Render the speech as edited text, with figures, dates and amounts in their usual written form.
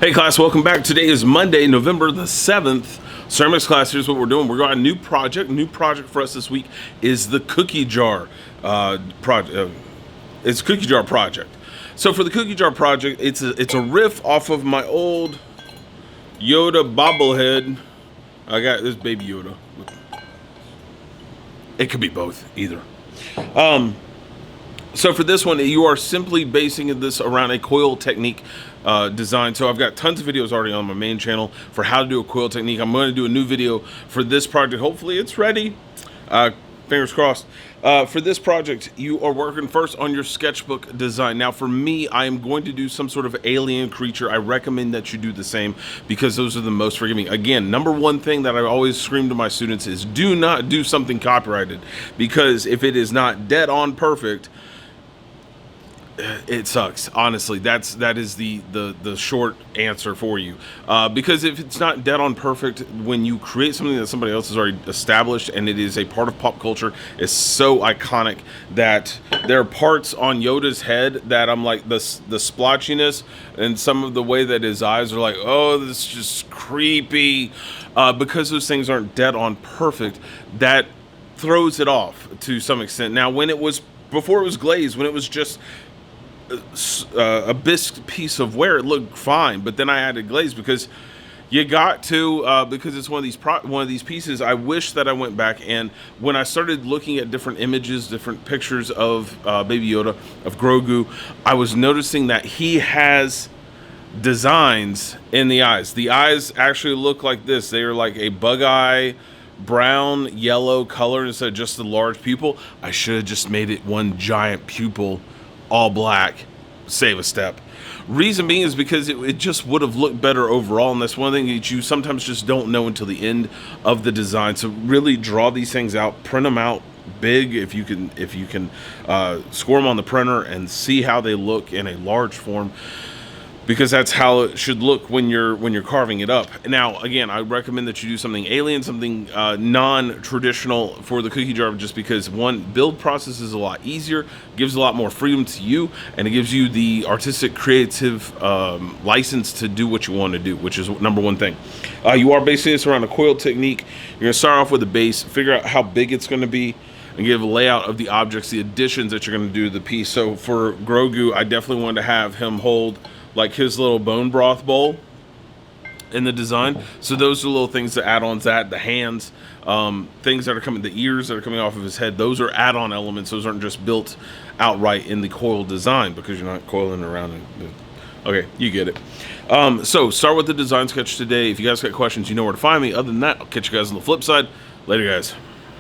Hey class, welcome back. Today is Monday, November the 7th. Ceramics class, here's what we're doing. We're got a new project. New project for us this week is the cookie jar project. It's a cookie jar project. So for the cookie jar project, it's a riff off of my old Yoda bobblehead. I got this baby Yoda. It could be both, either. So for this one, you are simply basing this around a coil technique design. So I've got tons of videos already on my main channel for how to do a coil technique. I'm going to do a new video for this project. Hopefully it's ready. Fingers crossed. For this project, you are working first on your sketchbook design. Now for me, I am going to do some sort of alien creature. I recommend that you do the same because those are the most forgiving. Again, number one thing that I always scream to my students is do not do something copyrighted, because if it is not dead on perfect, it sucks. Honestly, that is the short answer for you. Because if it's not dead on perfect, when you create something that somebody else has already established and it is a part of pop culture, it's so iconic that there are parts on Yoda's head that I'm like, the splotchiness and some of the way that his eyes are like, oh, this is just creepy. Because those things aren't dead on perfect, that throws it off to some extent. Now, before it was glazed, when it was just a bisque piece of ware, it looked fine, but then I added glaze because you got to because it's one of these pieces. I wish that I went back, and when I started looking at different images, different pictures of Baby Yoda, of Grogu, I was noticing that he has designs in the eyes. The eyes actually look like this. They are like a bug eye, brown yellow color instead of just the large pupil. I should have just made it one giant pupil, all black. Save a step. Reason being is because it just would have looked better overall, and that's one thing that you sometimes just don't know until the end of the design. So really draw these things out, print them out big if you can score them on the printer and see how they look in a large form, because that's how it should look when you're carving it up. Now, again, I recommend that you do something alien, something non-traditional for the cookie jar, just because one, build process is a lot easier, gives a lot more freedom to you, and it gives you the artistic, creative license to do what you want to do, which is number one thing. You are basing this around a coil technique. You're going to start off with a base, figure out how big it's going to be, and give a layout of the objects, the additions that you're going to do to the piece. So for Grogu, I definitely wanted to have him hold like his little bone broth bowl in the design. So those are little things that add-ons, that the hands, things that are coming, the ears that are coming off of his head, those are add-on elements. Those aren't just built outright in the coil design, because you're not coiling around it. Okay, you get it. So start with the design sketch today. If you guys got questions, you know where to find me. Other than that, I'll catch you guys on the flip side. Later, guys.